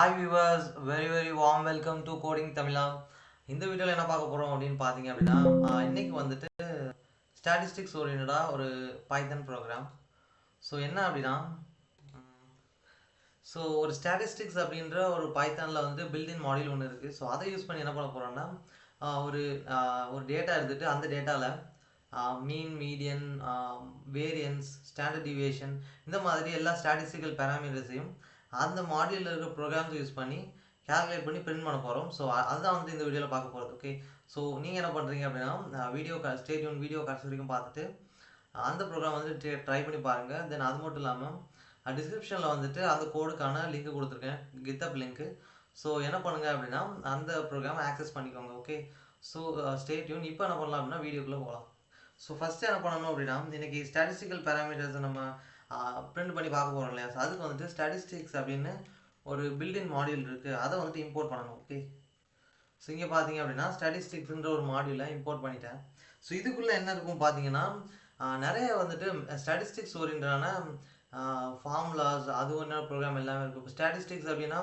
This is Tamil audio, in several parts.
Hi viewers, very warm welcome to Coding Tamila. இந்த வீடியோல என்ன பார்க்க போறோம் அப்படின்னு பார்த்தீங்க அப்படின்னா இன்னைக்கு வந்துட்டு ஸ்டாட்டிஸ்டிக்ஸ் ஓரியன்டா ஒரு பைத்தன் ப்ரோக்ராம். ஸோ என்ன அப்படின்னா ஒரு ஸ்டாட்டிஸ்டிக்ஸ் அப்படின்ற ஒரு பைத்தானில் வந்து பில்டின் மாடியூல் ஒன்று இருக்குது. ஸோ அதை யூஸ் பண்ணி என்ன பண்ண போகிறோம்னா ஒரு ஒரு டேட்டா எடுத்துகிட்டு அந்த டேட்டாவில் mean median variance standard deviation இந்த மாதிரி எல்லா ஸ்டாட்டிஸ்டிக்கல் பேராமீட்டர்ஸையும் அந்த மாடியூலில் இருக்கிற ப்ரோக்ராம்ஸ் யூஸ் பண்ணி கேல்குலேட் பண்ணி பிரிண்ட் பண்ண போகிறோம். ஸோ அதுதான் வந்து இந்த வீடியோவில் பார்க்க போகிறது. ஓகே, ஸோ நீங்கள் என்ன பண்ணுறீங்க அப்படின்னா வீடியோ கடைசி வரைக்கும் பார்த்துட்டு அந்த ப்ரோக்ராம் வந்து ட்ரை பண்ணி பாருங்கள். தென் அது மட்டும் இல்லாமல் டிஸ்கிரிப்ஷனில் வந்துட்டு அந்த கோடுக்கான லிங்க் கொடுத்துருக்கேன், கித்தப் லிங்க்கு. ஸோ என்ன பண்ணுங்கள் அப்படின்னா அந்த ப்ரோக்ராம் ஆக்சஸ் பண்ணிக்கோங்க. Okay, so stay tune. இப்போ என்ன பண்ணலாம் அப்படின்னா வீடியோக்குள்ளே போகலாம். ஸோ ஃபஸ்ட்டு என்ன பண்ணணும் அப்படின்னா இன்றைக்கி ஸ்டாட்டிஸ்டிக்கல் பேராமீட்டர்ஸை நம்ம பிரிண்ட் பண்ணி பார்க்க போகிறோம் இல்லையா. ஸோ அதுக்கு வந்துட்டு ஸ்டாட்டிஸ்டிக்ஸ் அப்படின்னு ஒரு பில்டின் மாடியூல் இருக்குது, அதை வந்துட்டு இம்போர்ட் பண்ணணும். ஓகே, ஸோ இங்கே பார்த்தீங்க அப்படின்னா ஸ்டாட்டிஸ்டிக்ஸ்ன்ற ஒரு மாடியூலை இம்போர்ட் பண்ணிட்டேன். ஸோ இதுக்குள்ளே என்ன இருக்கும் பார்த்தீங்கன்னா நிறைய வந்துட்டு ஸ்டாட்டிஸ்டிக்ஸ் ஓரியன்டான ஃபார்முலாஸ் அது ஒன்றா ப்ரோக்ராம் எல்லாமே இருக்கும். இப்போ ஸ்டாட்டிஸ்டிக்ஸ் அப்படின்னா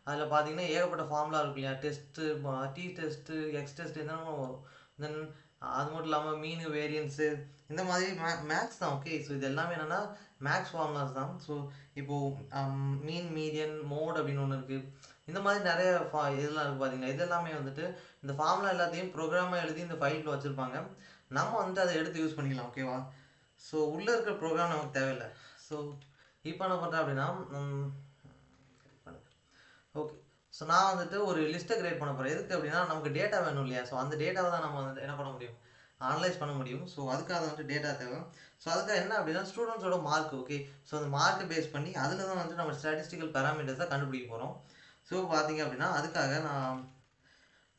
அதில் பார்த்தீங்கன்னா ஏகப்பட்ட ஃபார்முலா இருக்கும் இல்லையா. Test, T test, X test என்னென்ன வரும். தென் அது மட்டும் இல்லாமல் மீனு வேரியன்ஸு இந்த மாதிரி மேக்ஸ் தான். ஓகே, ஸோ இது எல்லாமே என்னென்னா மேக்ஸ் ஃபார்முலாஸ் தான். ஸோ இப்போது மீன் மீடியன் மோட் அப்படின்னு ஒன்று இருக்குது. இந்த மாதிரி நிறைய இதெல்லாம் இருக்குது பார்த்தீங்கன்னா. இது எல்லாமே வந்துட்டு இந்த ஃபார்முலா எல்லாத்தையும் ப்ரோக்ராமாக எழுதி இந்த ஃபைலில் வச்சுருப்பாங்க. நம்ம வந்துட்டு அதை எடுத்து யூஸ் பண்ணிக்கலாம். ஓகேவா, ஸோ உள்ளே இருக்கிற ப்ரோக்ராம் நமக்கு தேவையில்லை. ஸோ இப்போ என்ன பண்ணுறேன் அப்படின்னா ஓகே, ஸோ நான் வந்துட்டு ஒரு லிஸ்ட்டை கிரியேட் பண்ண போகிறேன். எதுக்கு அப்படின்னா நமக்கு டேட்டா வேணும் இல்லையா. ஸோ அந்த டேட்டாவை தான் நம்ம வந்துட்டு என்ன பண்ண முடியும், அனலைஸ் பண்ண முடியும். ஸோ அதுக்காக வந்துட்டு டேட்டா தேவை. ஸோ அதுக்காக என்ன அப்படின்னா ஸ்டூடெண்ட்ஸோட மார்க். ஓகே, ஸோ அந்த மார்க்கை பேஸ் பண்ணி அதில் தான் வந்துட்டு நம்ம ஸ்டாட்டிஸ்டிக்கல் பேராமீட்டர்ஸை கண்டுபிடிக்க போகிறோம். ஸோ பார்த்தீங்க அப்படின்னா அதுக்காக நான்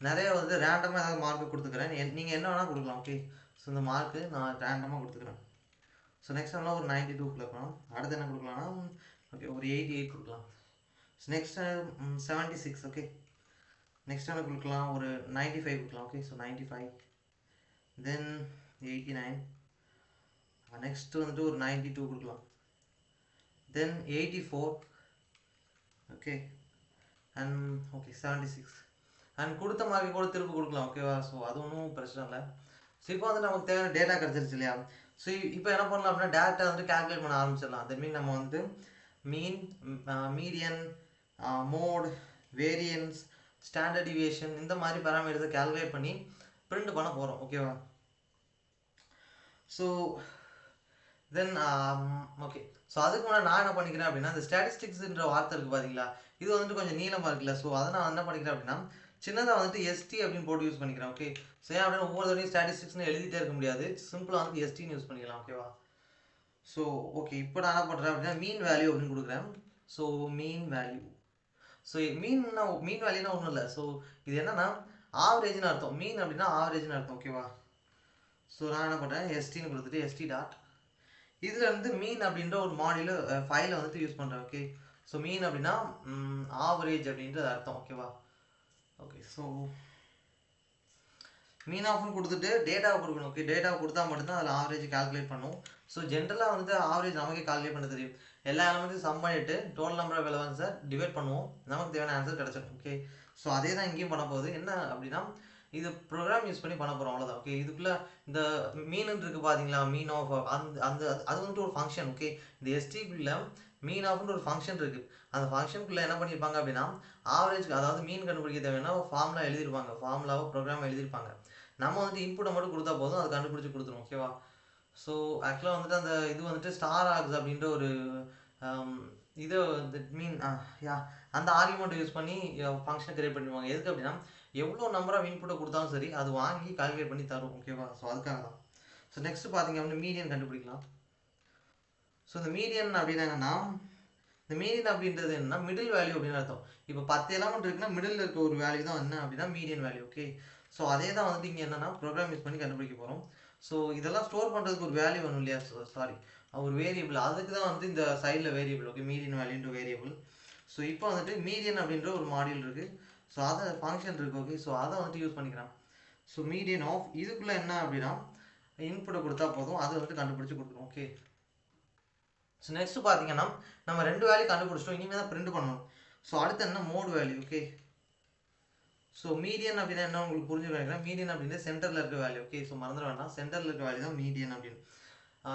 நிறைய வந்து ரேண்டமாக ஏதாவது மார்க்கு கொடுத்துக்கிறேன். நீங்கள் என்ன வேணால் கொடுக்கலாம். ஓகே, ஸோ இந்த மார்க்கு நான் ரேண்டமாக கொடுத்துக்கிறேன். ஸோ நெக்ஸ்ட் என்ன ஒரு 92 கொடுக்கலாம். அடுத்து என்ன கொடுக்கலாம்னா ஓகே ஒரு 88 கொடுக்கலாம். So next 76. ஓகே, நெக்ஸ்ட் என்ன கொடுக்கலாம், ஒரு 95 கொடுக்கலாம். ஓகே, ஸோ 95, தென் 89, நெக்ஸ்ட் வந்துட்டு ஒரு 92 கொடுக்கலாம், தென் 84. ஓகே, அண்ட் ஓகே 76 அண்ட் கொடுத்த மார்க்கை கூட திருப்பி கொடுக்கலாம். ஓகேவா, ஸோ அது ஒன்றும் பிரச்சனை இல்லை. ஸோ இப்போ வந்து நமக்கு தேவையான டேட்டா கிடச்சிருச்சு இல்லையா. ஸோ இப்போ என்ன பண்ணலாம் அப்படின்னா டேட்டா வந்து கால்குலேட் பண்ண ஆரம்பிச்சிடலாம். தட் மீன் நம்ம வந்து mean, median, mode, variance, standard deviation இந்த மாதிரி பேராமீட்டர்ஸை கால்குலேட் பண்ணி பிரிண்ட் பண்ண போகிறோம். ஓகேவா, ஸோ தென் ஓகே, ஸோ அதுக்கு முன்னாடி நான் என்ன பண்ணிக்கிறேன் அப்படின்னா இந்த ஸ்டாட்டிஸ்டிக்ஸ்ன்ற வார்த்தை இருக்குது பார்த்தீங்களா, இது வந்துட்டு கொஞ்சம் நீளமாக இருக்குல்ல. ஸோ அதை நான் என்ன பண்ணிக்கிறேன் அப்படின்னா சின்னதாக வந்துட்டு எஸ்டி அப்படின்னு போட்டு யூஸ் பண்ணிக்கிறேன். ஓகே, ஸோ ஏன் அப்படின்னா ஒவ்வொரு தடையும் ஸ்டாட்டிஸ்டிக்ஸ்னு எழுதிட்டே இருக்க முடியாது, சிம்பிளாக வந்து எஸ்டின்னு யூஸ் பண்ணிக்கலாம். ஓகேவா, ஸோ ஓகே இப்போ நான் என்ன பண்ணுறேன் அப்படின்னா மீன் வேல்யூ அப்படின்னு கொடுக்குறேன். ஸோ மீன் வேல்யூ, ஸோ மீன் வேல்யூனா ஒன்றும் இல்லை. ஸோ இது என்னன்னா ஆவரேஜ்னு அர்த்தம். மீன் அப்படின்னா ஆவரேஜ்னு அர்த்தம். ஓகேவா, ஸோ நான் என்ன பண்ணுறேன் எஸ்டின்னு கொடுத்துட்டு எஸ்டி டாட் இதில் வந்து மீன் அப்படின்ற ஒரு மாடியூல் ஃபைலை வந்துட்டு யூஸ் பண்ணுறேன். ஓகே, ஸோ மீன் அப்படின்னா ஆவரேஜ் அப்படின்றது அர்த்தம். ஓகேவா, ஓகே, ஸோ மீன் ஆஃப்னு கொடுத்துட்டு டேட்டாவை கொடுக்கணும். ஓகே, டேட்டாவை கொடுத்தா மட்டும்தான் அதில் ஆவரேஜ் கால்குலேட் பண்ணும். ஸோ ஜென்ரலாக வந்துட்டு ஆவரேஜ் நமக்கே கால்குலேட் பண்ண தெரியும். எல்லா எலமெண்ட்டையும் சம் பண்ணிவிட்டு டோட்டல் நம்பர் ஆஃப் எலமெண்ட்ஸை டிவைட் பண்ணுவோம், நமக்கு தேவையான ஆன்சர் கிடச்சிடும். ஓகே, ஸோ அதே தான் இங்கேயும் பண்ண போகுது. என்ன அப்படின்னா இது ப்ரோக்ராம் யூஸ் பண்ணி பண்ண போகிறோம், அவ்வளோதான். ஓகே, இதுக்குள்ளே இந்த மீனுன்னு இருக்குது பார்த்தீங்களா, மீன் ஆஃப் அந்த அந்த அது வந்துட்டு ஒரு ஃபங்க்ஷன். ஓகே, இந்த எஸ்டிக்குள்ளே மீன் ஆஃப்னு ஒரு ஃபங்க்ஷன் இருக்குது. அந்த ஃபங்க்ஷனுக்குள்ளே என்ன பண்ணியிருப்பாங்க அப்படின்னா ஆவரேஜ், அதாவது மீன் கண்டுபிடிக்க தேவைன்னா ஃபார்முலா எழுதியிருப்பாங்க, ஃபார்முலாவை ப்ரோக்ராம் எழுதியிருப்பாங்க. நம்ம வந்துட்டு இன்புட்டை மட்டும் கொடுத்தா போதும், அது கண்டுபிடிச்சி கொடுத்துரும். ஓகேவா, ஸோ ஆக்சுவலாக வந்துட்டு அந்த இது வந்துட்டு ஸ்டார் ஆக்ஸ் அப்படின்ற ஒரு இதை மீன் அந்த ஆர்குமெண்ட் யூஸ் பண்ணி ஃபங்க்ஷன் கிரியேட் பண்ணிடுவாங்க. எதுக்கு அப்படின்னா எவ்வளோ நம்பர் ஆஃப் இன்புட்டை கொடுத்தாலும் சரி அது வாங்கி கால்குலேட் பண்ணி தரும். ஓகேவா, ஸோ அதுக்காக தான். ஸோ நெக்ஸ்ட் பார்த்தீங்க அப்படின்னா மீடியன் கண்டுபிடிக்கலாம். ஸோ இந்த மீடியன் அப்படின்னா என்னன்னா இந்த மீடியன் அப்படின்றது என்னன்னா மிடில் வேல்யூ அப்படின்னு அர்த்தம். இப்போ 10 எலமெண்ட் இருக்குன்னா மிடில் இருக்க ஒரு வேல்யூ தான் என்ன அப்படின்னா மீடியன் வேல்யூ. ஓகே, ஸோ அதே தான் வந்துட்டு இங்கே என்னன்னா ப்ரோக்ராம் யூஸ் பண்ணி கண்டுபிடிக்க போகிறோம். ஸோ இதெல்லாம் ஸ்டோர் பண்ணுறதுக்கு ஒரு வேல்யூ வேணும் இல்லையா, சாரி ஒரு வேரியபிள், அதுக்கு தான் வந்து இந்த சைடில் வேரியபிள். ஓகே, மீடியன் வேல்யூன்ற வேரியபிள். ஸோ இப்போ வந்துட்டு மீடியன் அப்படின்ற ஒரு மாடியூல் இருக்குது. ஸோ அதை ஃபங்க்ஷன் இருக்குது. ஓகே, ஸோ அதை வந்துட்டு யூஸ் பண்ணிக்கிறேன். ஸோ மீடியன் ஆஃப் இதுக்குள்ளே என்ன அப்படின்னா இன்புட்டை கொடுத்தா போதும், அதை வந்துட்டு கண்டுபிடிச்சி கொடுத்துரும். ஓகே, ஸோ நெக்ஸ்ட் பார்த்தீங்கன்னா நம்ம 2 வேல்யூ கண்டுபிடிச்சிட்டோம், இனிமேல் தான் பிரிண்ட் பண்ணணும். ஸோ அடுத்து என்ன mode value. Okay, so median அப்படின்னா என்ன உங்களுக்கு புரிஞ்சு நினைக்கிறேன். மீடியன் அப்படின்றது சென்டரில் இருக்க வேல்யூ. ஓகே, ஸோ மறந்துட வேண்டாம், சென்டரில் இருக்க வேல்யூ தான் மீடியன் அப்படின்னு.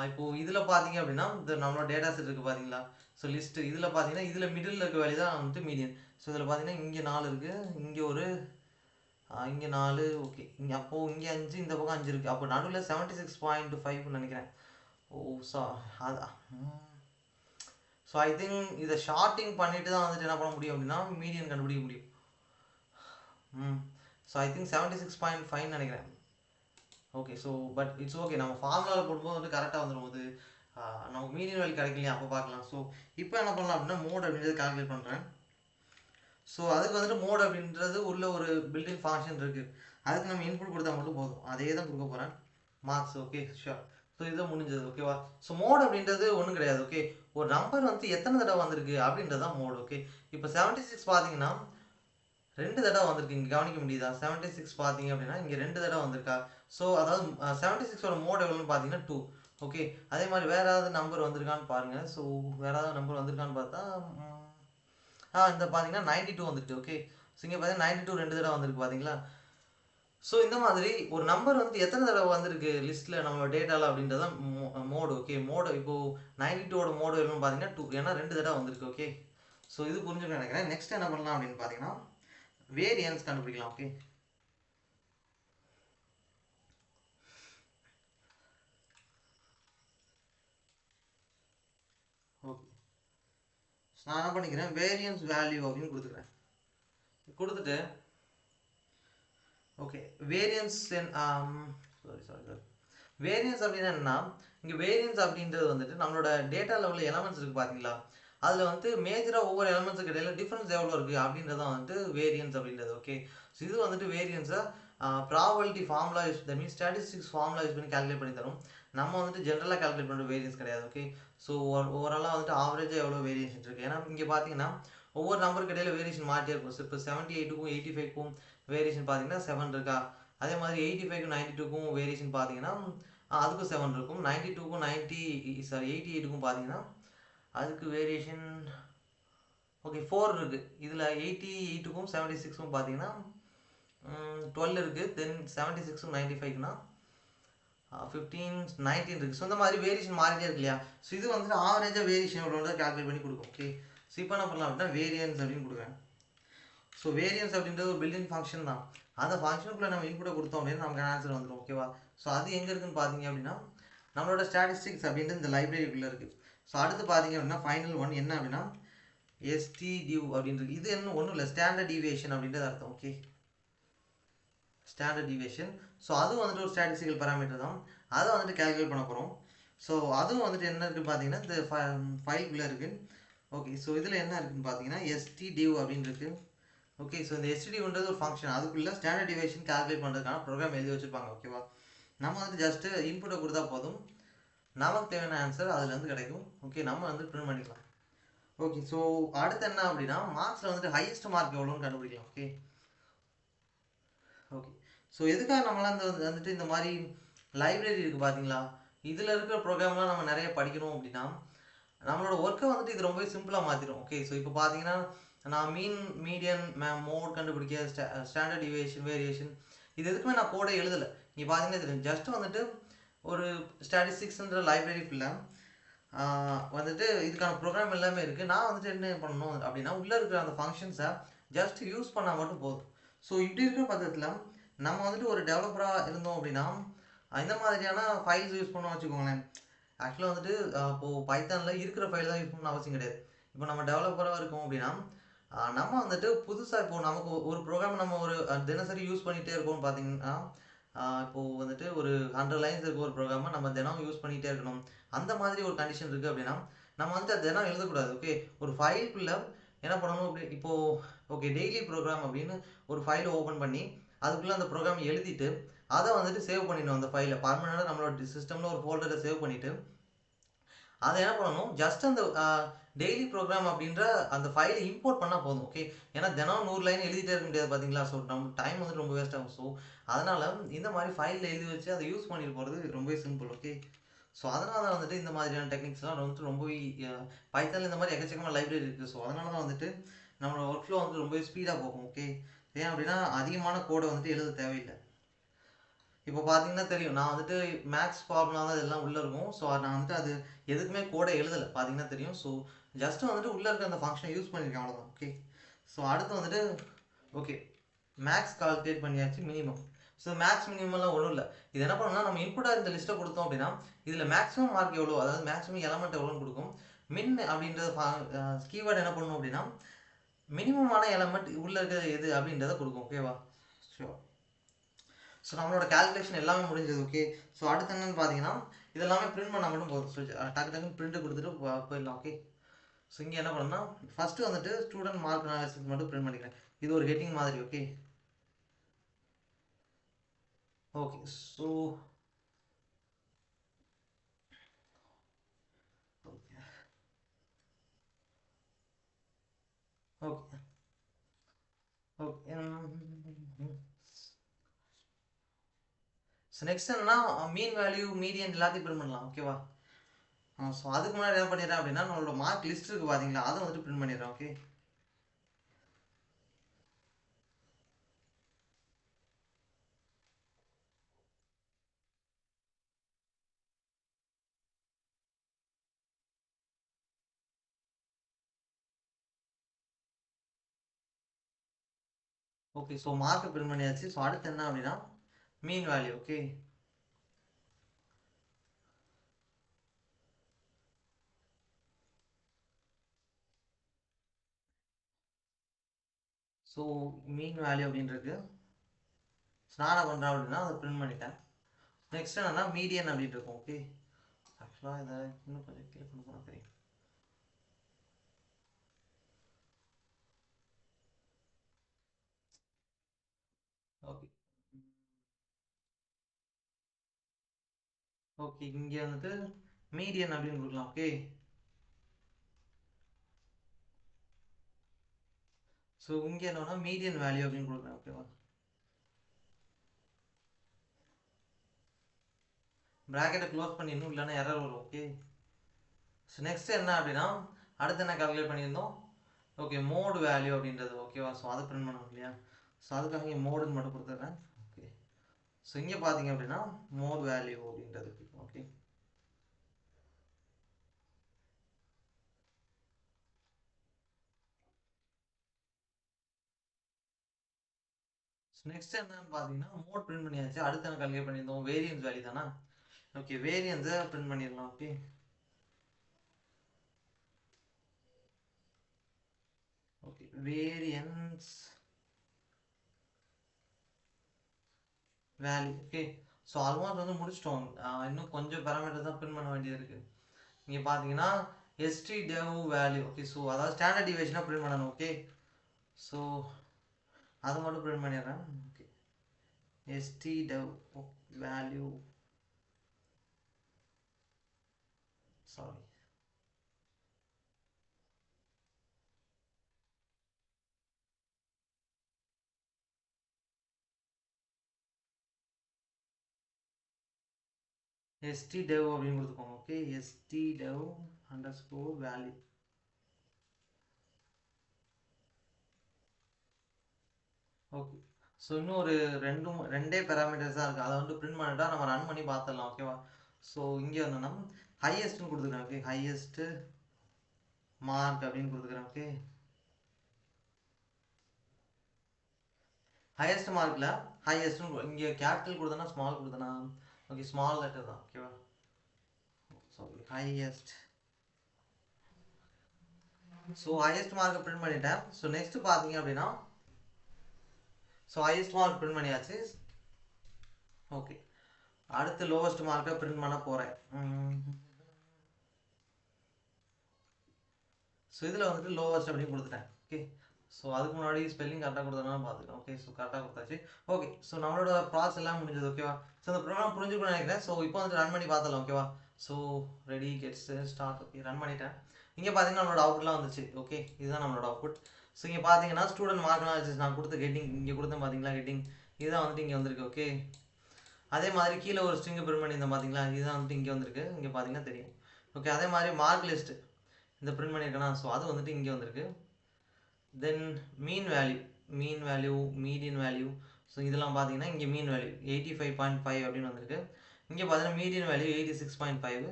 இப்போ இதில் பார்த்தீங்க அப்படின்னா இந்த நம்மளோட டேட்டா செட் இருக்குது பார்த்தீங்களா. ஸோ லிஸ்ட்டு இதில் பார்த்தீங்கன்னா இதில் மிடில் இருக்க வேல்யூ தான் வந்துட்டு மீடியன். ஸோ இதில் பார்த்தீங்கன்னா இங்கே 4 இருக்குது, இங்கே இங்கே 4. ஓகே, இங்கே அப்போது இங்கே 5, இந்த பக்கம் 5 இருக்குது. அப்போ நடுவில் 76.5 நினைக்கிறேன். ஓ ஸோ அதான். ஸோ ஐ திங்க் இதை ஷார்ட்டிங் பண்ணிட்டு தான் வந்துட்டு என்ன பண்ண முடியும் அப்படின்னா மீடியன் கண்டுபிடிக்க முடியும். ஸோ ஐ திங்க் 76.5 நினைக்கிறேன். Okay, so but it's okay, நம்ம ஃபார்முலாவில் போடும்போது வந்து கரெக்டாக வந்துடும் போது நமக்கு மீடியன் வேல்யூ கிடைக்கலையா அப்போ பார்க்கலாம். ஸோ இப்போ என்ன பண்ணலாம் அப்படின்னா மோட் அப்படின்றது கால்குலேட் பண்ணுறேன். ஸோ அதுக்கு வந்துட்டு மோட் அப்படின்றது உள்ள ஒரு பில்டிங் ஃபங்க்ஷன் இருக்குது. அதுக்கு நம்ம இன்புட் கொடுத்தா மட்டும் போதும், அதே தான் கொடுக்க போகிறேன் மார்க்ஸ். Okay sure. ஸோ இதான் முடிஞ்சது. ஓகேவா. ஸோ மோட் அப்படின்றது ஒன்றும் கிடையாது. ஓகே, ஒரு நம்பர் வந்து எத்தனை தடவை வந்திருக்கு அப்படின்றது தான் மோட். ஓகே, இப்போ 76 பார்த்தீங்கன்னா 2 தடவை வந்திருக்கு. இங்கே கவனிக்க முடியுதா? 76 பார்த்தீங்க அப்படின்னா இங்கே 2 தடவை வந்திருக்கா. ஸோ அதாவது 76ஓட மோட் எவ்வளோன்னு பார்த்தீங்கன்னா 2. ஓகே, அதே மாதிரி வேறு ஏதாவது நம்பர் வந்திருக்கான்னு பாருங்கள். ஸோ வேறு ஏதாவது நம்பர் வந்திருக்கான்னு பார்த்தா இந்த பார்த்தீங்கன்னா 92 வந்துருக்கு. ஓகே, ஸோ இங்கே பார்த்தீங்கன்னா 92 2 தடவை வந்திருக்கு பார்த்தீங்களா. ஸோ இந்த மாதிரி ஒரு நம்பர் வந்து எத்தனை தடவை வந்திருக்கு லிஸ்ட்டில் நம்மளோட டேட்டாவில் அப்படின்றத மோடு. ஓகே, மோடு இப்போது 92ஓட மோடு எவ்வளோன்னு பார்த்தீங்கன்னா 2, ஏன்னா 2 தடவை வந்திருக்கு. ஓகே, ஸோ இது புரிஞ்சுக்க நினைக்கிறேன். நெக்ஸ்ட் என்ன பண்ணலாம் அப்படின்னு பார்த்தீங்கன்னா வேரியன்ஸ் கண்டுபிடிக்கலாம். ஓகே, ஓகே, நான் என்ன பண்ணிக்கிறேன் வேரியன்ஸ் வேல்யூ அப்படின்னு கொடுத்துட்டு ஓகே வேரியன்ஸ் சாரி வேரியன்ஸ் அப்படின்னா என்னன்னா இங்கே வேரியன்ஸ் அப்படின்றது வந்துட்டு நம்மளோட டேட்டா லெவலில் எலமெண்ட்ஸ் இருக்குது பார்த்தீங்களா, அதில் வந்து மேஜராக ஒவ்வொரு எலமெண்ட்ஸுக்கு இடையில டிஃப்ரென்ஸ் எவ்வளோ இருக்குது அப்படின்றதான் வந்துட்டு வேரியன்ஸ் அப்படின்றது. ஓகே, ஸோ இது வந்துட்டு வேரியன்ஸை probability formula use that means statistics formula use பண்ணி கால்குலேட் பண்ணி தரும். நம்ம வந்துட்டு ஜென்ரலாக கால்குலேட் பண்ணுற வேரியன்ஸ் கிடையாது. ஓகே, ஸோ ஓவராலாக வந்துட்டு ஆவரேஜாக எவ்வளோ வேரியேஷன் இருக்குது. ஏன்னா இங்கே பார்த்தீங்கன்னா ஒவ்வொரு நம்பருக்கு இடையில வேரியேஷன் மாற்றியே இருக்கும். ஸோ இப்போ 78க்கும் 85க்கும் வேரியேஷன் பார்த்தீங்கன்னா 7 இருக்கா. அதே மாதிரி 85க்கும் 92க்கும் வேரியேஷன் பார்த்தீங்கன்னா அதுக்கும் 7 இருக்கும். 92க்கும் 88க்கும் பார்த்தீங்கன்னா அதுக்கு வேரியேஷன் ஓகே 4 இருக்குது. இதில் 88க்கும் 76க்கும் பார்த்தீங்கன்னா 12 இருக்குது. தென் 76க்கும் 95க்குன்னா 15 19 இருக்குது. ஸோ இந்த மாதிரி வேரியேஷன் மாறிட்டே இருக்கு இல்லையா. ஸோ இது வந்துட்டு ஆவரேஜாக வேரியேஷன் எவ்வளோ கால்குலேட் பண்ணி கொடுக்கும். ஓகே, ஸோ இப்போ என்ன பண்ணலாம் அப்படின்னா வேரியன்ஸ் அப்படின்னு கொடுக்குறேன். ஸோ வேரியன்ஸ் அப்படின்றது ஒரு பில்டிங் ஃபங்க்ஷன் தான். அந்த ஃபங்க்ஷனுக்குள்ளே நம்ம இன்புட்டை கொடுத்தோம் அப்படின்னா நமக்கு ஆன்சர் வந்துடும். ஓகேவா. ஸோ அது எங்கே இருக்குன்னு பார்த்தீங்க அப்படின்னா நம்மளோட ஸ்டாட்டிஸ்டிக்ஸ் அப்படின்றது இந்த லைப்ரரிக்குள்ளே இருக்குது. ஸோ அடுத்து பார்த்தீங்க அப்படின்னா ஃபைனல் ஒன் என்ன அப்படின்னா STDiv அப்படின்றது. இது என்ன ஒன்றும் இல்லை, ஸ்டாண்டர்ட் டீவியேஷன் அப்படின்றது அர்த்தம். Okay, standard deviation. ஸோ அதுவும் வந்துட்டு ஒரு ஸ்டாட்டிஸ்டிக்கல் பேராமீட்டர் தான், அதை வந்துட்டு கால்குலேட் பண்ண போகிறோம். ஸோ அதுவும் வந்துட்டு என்ன இருக்குன்னு பார்த்தீங்கன்னா இந்த ஃபைலுக்குள்ளே இருக்குது. ஓகே, ஸோ இதில் என்ன இருக்குன்னு பார்த்தீங்கன்னா STDiv அப்படின்னு இருக்குது. ஓகே, ஸோ இந்த STDivன்றது ஒரு ஃபங்க்ஷன், அதுக்குள்ளே ஸ்டாண்டர்ட் டீவியேஷன் கால்குலேட் பண்ணுறதுக்கான ப்ரோக்ராம் எழுதி வச்சுருப்பாங்க. ஓகேவா, நம்ம வந்து ஜஸ்ட்டு இன்புட்டை கொடுத்தா போதும், நமக்கு தேவையான ஆன்சர் அதுலேருந்து கிடைக்கும். ஓகே, நம்ம வந்து பிரிண்ட் பண்ணிக்கலாம். ஓகே, ஸோ அடுத்து என்ன அப்படின்னா மார்க்ஸில் வந்துட்டு ஹையஸ்ட் மார்க் எவ்வளோன்னு கண்டுபிடிக்கலாம். ஓகே ஓகே ஸோ எதுக்காக நம்மளாம் வந்துட்டு இந்த மாதிரி லைப்ரரி இருக்குது பார்த்தீங்களா, இதில் இருக்கிற ப்ரோக்ராம்லாம் நம்ம நிறைய படிக்கணும் அப்படின்னா நம்மளோட ஒர்க்கை வந்துட்டு இது ரொம்பவே சிம்பிளாக மாற்றிடும். ஓகே, ஸோ இப்போ பார்த்தீங்கன்னா நான் மீன் மீடியன் மோட் கண்டுபிடிக்க ஸ்டாண்டர்ட் டிவியேஷன் வேரியேஷன் இது எதுக்குமே நான் கோடை எழுதலை. நீங்கள் பார்த்தீங்கன்னா இது ஜஸ்ட் வந்துட்டு ஒரு ஸ்டாட்டிஸ்டிக்ஸ்ன்ற லைப்ரரிக்குள்ள வந்துட்டு இதுக்கான ப்ரோக்ராம் எல்லாமே இருக்குது. நான் வந்துட்டு என்ன பண்ணணும் அப்படின்னா உள்ளே இருக்கிற அந்த ஃபங்க்ஷன்ஸை ஜஸ்ட் யூஸ் பண்ணால் மட்டும் போதும். ஸோ இப்படி இருக்கிற பட்சத்தில் நம்ம வந்துட்டு ஒரு டெவலப்பராக இருந்தோம் அப்படின்னா இந்த மாதிரியான ஃபைல்ஸ் யூஸ் பண்ணோம்னு வச்சுக்கோங்களேன். ஆக்சுவலாக வந்துட்டு இப்போது பைத்தானில் இருக்கிற ஃபைல் தான் யூஸ் பண்ணணும் அவசியம் கிடையாது. இப்போ நம்ம டெவலப்பராக இருக்கோம் அப்படின்னா நம்ம வந்துட்டு புதுசாக இப்போ நமக்கு ஒரு ப்ரோக்ராம் நம்ம ஒரு தினசரி யூஸ் பண்ணிகிட்டே இருக்கோம்னு பார்த்தீங்கன்னா இப்போது வந்துட்டு ஒரு 100 லைன்ஸ் இருக்க ஒரு ப்ரோக்ராமை நம்ம தினம் யூஸ் பண்ணிகிட்டே இருக்கணும். அந்த மாதிரி ஒரு கண்டிஷன் இருக்குது அப்படின்னா நம்ம வந்துட்டு அது தினம் எழுதக்கூடாது. ஓகே, ஒரு ஃபைலுக்குள்ளே என்ன பண்ணணும் அப்படி இப்போது ஓகே டெய்லி ப்ரோக்ராம் அப்படின்னு ஒரு ஃபைலை ஓப்பன் பண்ணி அதுக்குள்ளே அந்த ப்ரோக்ராம் எழுதிட்டு அதை வந்துட்டு சேவ் பண்ணிடணும். அந்த ஃபைலை பர்மனெண்டாக நம்மளோட சிஸ்டமில் ஒரு ஃபோல்டரை சேவ் பண்ணிவிட்டு அதை என்ன பண்ணணும் ஜஸ்ட் அந்த டெய்லி ப்ரோக்ராம் அப்படின்ற அந்த ஃபைலை இம்போர்ட் பண்ணால் போதும். ஓகே, ஏன்னா தினம் 100 லைன் எழுதிட்டே இருக்க முடியாது பார்த்தீங்களா. ஸோ நம்ம டைம் வந்து ரொம்ப வேஸ்ட் ஆகும். ஸோ அதனால் இந்த மாதிரி ஃபைலில் எழுதி வச்சு அதை யூஸ் பண்ணிட்டு போகிறது ரொம்பவே சிம்பிள். ஓகே, ஸோ அதனால தான் வந்துட்டு இந்த மாதிரியான டெக்னிக்ஸ்லாம் வந்துட்டு ரொம்பவே பைத்தானில் இந்த மாதிரி எக்கச்சக்கமாக லைப்ரரி இருக்குது. ஸோ அதனால தான் வந்துட்டு நம்மளோட ஒர்க் ஃப்ளோ வந்து ரொம்ப ஸ்பீடாக போகும். ஓகே, ஏன் அப்படின்னா அதிகமான கோடை வந்துட்டு எழுத தேவையில்லை. இப்போ பார்த்தீங்கன்னா தெரியும், நான் வந்துட்டு மேக்ஸ் ஃபார்முலா தான் இதெல்லாம் உள்ளே இருக்கும். ஸோ நான் வந்துட்டு அது எதுக்குமே கோடை எழுதலை, பார்த்தீங்கன்னா தெரியும். ஸோ ஜஸ்ட் வந்துட்டு உள்ளே இருக்க அந்த ஃபங்க்ஷனை யூஸ் பண்ணியிருக்கேன், அவ்வளோதான். ஓகே, ஸோ அடுத்து வந்துட்டு ஓகே மேக்ஸ் கால்குலேட் பண்ணியாச்சு மினிமம். ஸோ மேக்ஸ் மினிமம்லாம் ஒன்றும் இல்லை. இது என்ன பண்ணணும்னா, நம்ம இன்புட்டாக இந்த லிஸ்ட்டை கொடுத்தோம் அப்படின்னா இதில் மேக்ஸிமம் மார்க் எவ்வளோ, அதாவது மேக்ஸிமம் எலமெண்ட் எவ்வளோன்னு கொடுக்கும். மின் அப்படின்ற கீவேர்டு என்ன பண்ணணும் அப்படின்னா மினிமமான எலமெண்ட் உள்ளே இருக்கிறது எது அப்படின்றத கொடுக்கும். ஓகேவா? ஷோர். ஸோ நம்மளோட கால்குலேஷன் எல்லாமே முடிஞ்சது. ஓகே, ஸோ அடுத்து என்னன்னு பார்த்தீங்கன்னா இதெல்லாமே பிரிண்ட் பண்ணால் மட்டும் போதும். ஸோ டக்கு டக்குன்னு பிரிண்ட் கொடுத்துட்டு போயிடலாம். ஓகே, ஸோ இங்கே என்ன பண்ணணும்னா ஃபஸ்ட்டு வந்துட்டு ஸ்டூடெண்ட் மார்க் அனாலிசிஸ் மட்டும் பிரிண்ட் பண்ணிக்கிறேன். இது ஒரு ஹெட்டிங் மாதிரி. Okay okay so okay okay okay so next என்னன்னா மீன் வேல்யூ மீடியன் எல்லாத்தையும் பிரிண்ட் பண்ணலாம். ஓகேவா? ஸோ அதுக்கு முன்னாடி என்ன பண்ணிடுறேன் அப்படின்னா நம்மளோட மார்க் லிஸ்ட் இருக்குது பார்த்தீங்களா, அதை வந்துட்டு பிரிண்ட் பண்ணிடுறேன். ஓகே, ஓகே ஸோ மார்க்கை பிரிண்ட் பண்ணியாச்சு. ஸோ அடுத்து என்ன அப்படின்னா mean value. Okay, so mean value அப்படின்றது நான் என்ன பண்ணுறேன் அப்படின்னா அதை பிரிண்ட் பண்ணிட்டேன். நெக்ஸ்ட் என்னன்னா மீடியன் அப்படின்னு இருக்கும். ஓகே, ஆக்சுவலாக இதை இன்னும் கொஞ்சம் கீழே கொண்டு போனால் தெரியும். ஓகே ஓகே இங்கே வந்துட்டு மீடியன் அப்படின்னு கொடுக்கலாம். ஓகே, ஸோ இங்கே என்னன்னா மீடியன் வேல்யூ அப்படின்னு கொடுக்குறேன். ஓகேவா? ப்ராக்கெட்டை க்ளோஸ் பண்ணிடணும், இல்லைன்னா எரர் வரும். ஓகே, ஸோ நெக்ஸ்ட் என்ன அப்படின்னா அடுத்து என்ன கால்குலேட் பண்ணியிருந்தோம். ஓகே, மோடு வேல்யூ அப்படின்றது. ஓகேவா? ஸோ அதை பிரிண்ட் பண்ணணும் இல்லையா? ஸோ அதுக்காக இங்கே மோடுன்னு மட்டும் கொடுத்துட்றேன். ஓகே, ஸோ இங்கே பார்த்தீங்க அப்படின்னா மோட் வேல்யூ அப்படின்றது. ஓகே, ஸோ நெக்ஸ்ட் என்னன்னு பார்த்தீங்கன்னா மோட் பிரிண்ட் பண்ணியாச்சு. அடுத்து என்ன கால்குலேட் பண்ணியிருந்தோம், வேரியன்ஸ் வேல்யூ தானே. ஓகே, வேரியன்ஸை பிரிண்ட் பண்ணிடலாம். Okay, okay variance value. Okay, so almost வந்து முடிச்சிட்டோம். இன்னும் கொஞ்சம் பேராமீட்டர் தான் பிரிண்ட் பண்ண வேண்டியது இருக்குது. இங்கே பார்த்தீங்கன்னா ST dev value. Okay, so அதாவது ஸ்டாண்டர்ட் டிவியேஷனாக பிரிண்ட் பண்ணணும். ஓகே, ஸோ அதை மட்டும் பிரிண்ட் பண்ணிடுறேன். Okay, ST dev value, sorry stdev அப்படின்னு கொடுத்துக்கோங்க. Okay, stdev underscore value. Okay, so இன்னும் ஒரு ரெண்டே பேராமீட்டர்ஸ் தான் இருக்குது. அதை வந்து பிரிண்ட் பண்ணிட்டா நம்ம ரன் பண்ணி பார்த்துடலாம். ஓகேவா? ஸோ இங்கே வந்து ஹையஸ்ட்னு கொடுத்துக்கிறேன். ஓகே, ஹையஸ்ட் மார்க் அப்படின்னு கொடுத்துக்கிறேன். ஓகே, ஹையஸ்ட் மார்க்கில் ஹையஸ்ட்னு இங்கே கேபிட்டல் கொடுத்தனா ஸ்மால் கொடுத்தனா. ஓகே, ஸ்மால் லெட்டர் தான். ஓகேவா? Sorry, highest. ஸோ ஹையஸ்ட் மார்க்கை பிரிண்ட் பண்ணிட்டேன். ஸோ நெக்ஸ்ட் பார்த்தீங்க அப்படின்னா ஸோ ஹையஸ்ட் மார்க் பிரிண்ட் பண்ணியாச்சு. ஓகே, அடுத்து லோவஸ்ட் மார்க்கை பிரிண்ட் பண்ண போகிறேன். ஸோ இதில் வந்துட்டு லோவஸ்ட் அப்படின்னு கொடுத்துட்டேன். ஓகே, ஸோ அதுக்கு முன்னாடி ஸ்பெல்லிங் கரெக்டாக கொடுத்தனா பார்த்துக்கலாம். ஓகே, ஸோ கரெக்டாக கொடுத்தாச்சு. ஓகே, ஸோ நம்மளோட ப்ராசஸ் எல்லாம் முடிஞ்சது. ஓகேவா? ஸோ இந்த ப்ரோக்ராம் புரிஞ்சுக்கணும்னு நினைக்கிறேன். ஸோ இப்போ வந்து ரன் பண்ணி பார்த்தலாம். ஓகேவா? So ready gets start. Okay, run பண்ணிட்டேன். இங்கே பார்த்தீங்கன்னா நம்மளோட அவுட்லாம் வந்துச்சு. ஓகே, இதுதான் நம்மளோட அவுட்புட். ஸோ இங்கே பார்த்தீங்கன்னா ஸ்டூடெண்ட் மார்க் அனாலிசிஸ் நான் கொடுத்த ஹெட்டிங் இங்கே கொடுத்தேன் பார்த்தீங்களா, ஹெட்டிங் இதுதான் வந்துட்டு இங்கே வந்திருக்கு. ஓகே, அதே மாதிரி கீழே ஒரு ஸ்ட்ரிங் பிரிண்ட் பண்ணியிருந்தேன் பார்த்தீங்களா, இதுதான் வந்துட்டு இங்கே வந்திருக்கு. இங்கே பார்த்தீங்கன்னா தெரியும். ஓகே, அதே மாதிரி மார்க் லிஸ்ட் இந்த பிரிண்ட் பண்ணியிருக்கேனா, ஸோ அது வந்துட்டு இங்கே வந்திருக்கு. Then mean value median value. So இதெல்லாம் பார்த்தீங்கன்னா இங்கே மீன் வேல்யூ 85.5 அப்படின்னு வந்திருக்கு. இங்கே பார்த்தீங்கன்னா மீடியன் வேல்யூ 86.5.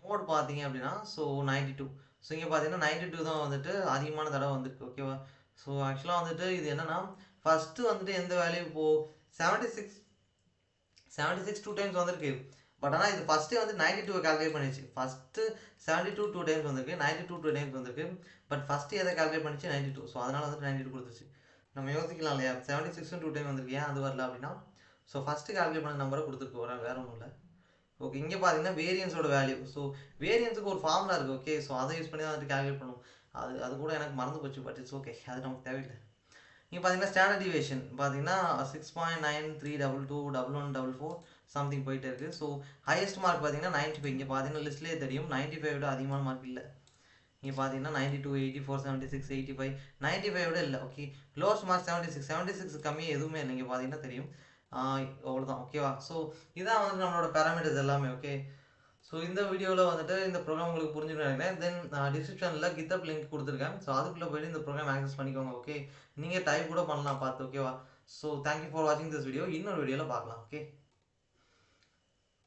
மோட் பார்த்தீங்க அப்படின்னா ஸோ 92. ஸோ இங்கே பார்த்தீங்கன்னா 92 தான் வந்துட்டு அதிகமான தடவை வந்திருக்கு. ஓகேவா? ஸோ ஆக்சுவலாக வந்துட்டு இது என்னன்னா ஃபஸ்ட்டு வந்துட்டு எந்த வேல்யூ இப்போது 76 2 டைம்ஸ் வந்திருக்கு. பட் ஆனால் இது ஃபஸ்ட்டு வந்து 92 கால்குலேட் பண்ணிச்சு. ஃபஸ்ட்டு 72 2 டைம்ஸ் வந்திருக்கு, 92 2 டைம்ஸ் வந்திருக்கு. பட் ஃபஸ்ட்டு எதை கால்குலேட் பண்ணிச்சு 92. ஸோ அதனால் வந்துட்டு 92 கொடுத்துச்சு. நம்ம யோசிக்கலாம் இல்லையா, 76 2 டைம் வந்திருக்கு, ஏன் அது வரல அப்படின்னா ஸோ ஃபஸ்ட்டு கால்குலேட் பண்ண நம்பரை கொடுத்துருக்கு, வேறு ஒன்றும் இல்லை. ஓகே, இங்கே பார்த்தீங்கன்னா வேரியன்ஸோட வேல்யூ. ஸோ வேரியன்ஸுக்கு ஒரு ஃபார்முலா இருக்குது. ஓகே, ஸோ அதை யூஸ் பண்ணி தான் வந்துட்டு கால்குலேட் பண்ணும். அது கூட எனக்கு மறந்து போச்சு, பட் இட்ஸ் ஓகே, அது நமக்கு தேவையில்லை. இங்கே பார்த்தீங்கன்னா ஸ்டாண்டர்ட் டிவியேஷன் பார்த்தீங்கன்னா 6.93221144 சம்திங் போயிட்டே இருக்குது. ஸோ ஹையஸ்ட் மார்க் பார்த்தீங்கன்னா 95. இங்கே பார்த்தீங்கன்னா லிஸ்ட்லேயே தெரியும் 95 விட அதிகமான மார்க் இல்லை. இங்கே பார்த்தீங்கன்னா 92 84 76 85 95 விட இல்லை. ஓகே, லோவஸ்ட் மார்க் 76 கம்மி எதுவுமே இல்லை. இங்கே பார்த்தீங்கன்னா தெரியும், அவ்வளோதான். ஓகேவா? ஸோ இதான் வந்துட்டு நம்மளோட பேராமீட்டர்ஸ் எல்லாமே. ஓகே, ஸோ இந்த வீடியோவில் வந்துட்டு இந்த ப்ரோக்ராம் உங்களுக்கு புரிஞ்சுக்கணும் நினைக்கிறேன். தென் டிஸ்கிரிப்ஷனில் கித்தப் லிங்க் கொடுத்துருக்கேன். ஸோ அதுக்குள்ளே போய்ட்டு இந்த ப்ரோக்ராம் ஆக்சஸ் பண்ணிக்கோங்க. ஓகே, நீங்கள் டைப் கூட பண்ணலாம் பார்த்து. ஓகேவா? ஸோ தேங்க்யூ ஃபார் வாட்சிங் திஸ் வீடியோ. இன்னொரு வீடியோவில் பார்க்கலாம். ஓகே.